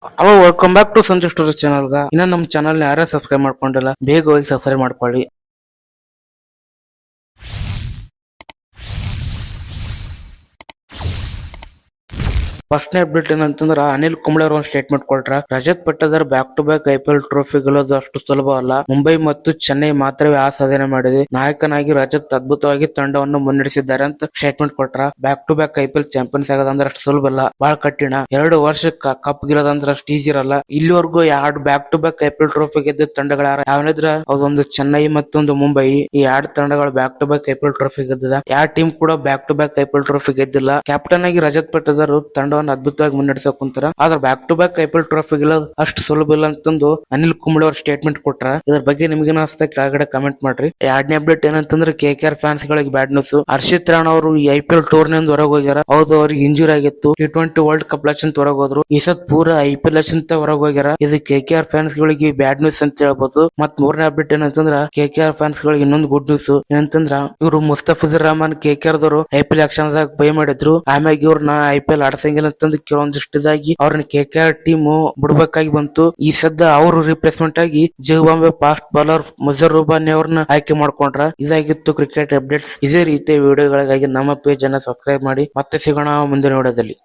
Hello, welcome back to Sanju story ಚಾನಲ್ಗ. ಇನ್ನ ನಮ್ಮ ಚಾನಲ್ ಯಾರೇ ಸಬ್ಸ್ಕ್ರೈಬ್ ಮಾಡ್ಕೊಂಡಿಲ್ಲ, ಬೇಗ ಹೋಗಿ ಸಬ್ಸ್ಕ್ರೈಬ್ ಮಾಡ್ಕೊಳ್ಳಿ. ಫಸ್ಟ್ ಅಪ್ಡೇಟ್ ಏನಂತಂದ್ರ ಅನಿಲ್ ಕುಂಬ್ಳೆ ಅವರು ಒಂದು ಸ್ಟೇಟ್ಮೆಂಟ್ ಕೊಟ್ರ. Rajat Patidar back to back IPL trophy ಗೆಲ್ಲೋದು ಅಷ್ಟು ಸುಲಭ ಅಲ್ಲ. ಮುಂಬೈ ಮತ್ತು ಚೆನ್ನೈ ಮಾತ್ರವೇ ಆ ಸಾಧನೆ ಮಾಡಿದೆ. ನಾಯಕನಾಗಿ ರಜತ್ ಅದ್ಭುತವಾಗಿ ತಂಡವನ್ನು ಮುನ್ನಡೆಸಿದ್ದಾರೆ ಅಂತ ಸ್ಟೇಟ್ಮೆಂಟ್ ಕೊಟ್ರ. Back to back IPL champions ಆಗೋದಂದ್ರೆ ಅಷ್ಟು ಸುಲಭ ಅಲ್ಲ, ಬಹಳ ಕಠಿಣ. 2 ವರ್ಷಕ್ಕೆ ಕಪ್ ಗೆಲ್ಲೋದಂದ್ರೆ ಅಷ್ಟು ಈಸಿ ಇರಲ್ಲ. ಇಲ್ಲಿವರೆಗೂ 2 back to back IPL trophy ಗೆದ್ದ ತಂಡಗಳ ಯಾವನಿದ್ರ ಅದೊಂದು ಚೆನ್ನೈ ಮತ್ತೊಂದು ಮುಂಬೈ. ಈ 2 ತಂಡಗಳು back to back IPL trophy ಗೆದ್ದಿದ. ಯಾವ ಟೀಮ್ ಕೂಡ back to back IPL trophy ಗೆದ್ದಿಲ್ಲ. ಕ್ಯಾಪ್ಟನ್ ಆಗಿ ರಜತ್ ಪಟ್ಟದರ್ ತಂಡವನ್ನು ಅದ್ಭುತವಾಗಿ ಮುನ್ನಡೆಸಕ್ ಕುಂತಾರ. ಆದ್ರೆ back to back IPL trophy ಗೆಲ್ಲೋದು ಅಷ್ಟು ಸುಲಭ ಇಲ್ಲ ಅಂತಂದು ಅನಿಲ್ ಕುಂಬ್ಳೆ ಅವ್ರ ಸ್ಟೇಟ್ಮೆಂಟ್ ಕೊಟ್ರ. ಇದ್ರ ಬಗ್ಗೆ ನಿಮ್ಗೆ ಅನ್ಸುತ್ತೆ ಕೆಳಗಡೆ ಕಮೆಂಟ್ ಮಾಡ್ರಿ. 2ನೇ ಅಪ್ಡೇಟ್ ಏನಂತಂದ್ರೆ KKR ಫ್ಯಾನ್ಸ್ ಗಳಿಗೆ ಬ್ಯಾಡ್ ನ್ಯೂಸ್. ಹರ್ಷಿತ್ ರಾಣಾ ಅವರು ಈ ಐಪಿಎಲ್ ಟೂರ್ನಿಂದ ಹೊರಗೆ ಹೋಗ್ಯಾರ. ಹೌದು, ಅವ್ರಿಗೆ ಇಂಜುರಿ ಆಗಿತ್ತು. T20 ವರ್ಲ್ಡ್ ಕಪ್ ಲಕ್ಷನ್ ಹೊರಗೆ ಹೋದ್ರು. ಈ ಸತ್ ಪೂರಾ ಐಪಿಎಲ್ ಲಕ್ಷಂತ ಹೊರಗೆ ಹೋಗ್ಯಾರ. ಇದು KKR ಫ್ಯಾನ್ಸ್ ಗಳಿಗೆ ಬ್ಯಾಡ್ ನ್ಯೂಸ್ ಅಂತ ಹೇಳ್ಬೋದು. ಮತ್ 3ನೇ ಅಪ್ಡೇಟ್ ಏನಂತಂದ್ರ KKR ಫ್ಯಾನ್ಸ್ ಗಳಿಗೆ ಇನ್ನೊಂದು ಗುಡ್ ನ್ಯೂಸ್ ಏನಂತಂದ್ರ ಇವರು Mustafizur Rahman KKR ದವರು IPL action ದಾಗ ಬೈ ಮಾಡಿದ್ರು. ಆಮ್ಯಾಗ ಇವ್ರನ್ನ ಐಪಿಎಲ್ ಆಡ್ಸಂಗಿಲ್ಲ ಅಂತಂದು ಕೆಲವೊಂದಿಷ್ಟದಾಗಿ ಅವ್ರನ್ನ KKR ಟೀಮ್ ಬಿಡ್ಬೇಕಾಗಿ ಬಂತು. ಈ ಸದ್ದ ಅವರು ರಿಪ್ಲೇಸ್ಮೆಂಟ್ ಆಗಿ ಜಿಂಬಾಬ್ವೆ ಫಾಸ್ಟ್ ಬೌಲರ್ ಮುಜರ್ ರುಬಾನಿ ಅವ್ರನ್ನ ಆಯ್ಕೆ ಮಾಡ್ಕೊಂಡ್ರ. ಇದಾಗಿತ್ತು ಕ್ರಿಕೆಟ್ ಅಪ್ಡೇಟ್ಸ್. ಇದೇ ರೀತಿಯ ವಿಡಿಯೋಗಳಿಗಾಗಿ ನಮ್ಮ ಪೇಜ್ ಅನ್ನ ಸಬ್ಸ್ಕ್ರೈಬ್ ಮಾಡಿ. ಮತ್ತೆ ಸಿಗೋಣ ಮುಂದಿನ ವಿಡಿಯೋದಲ್ಲಿ.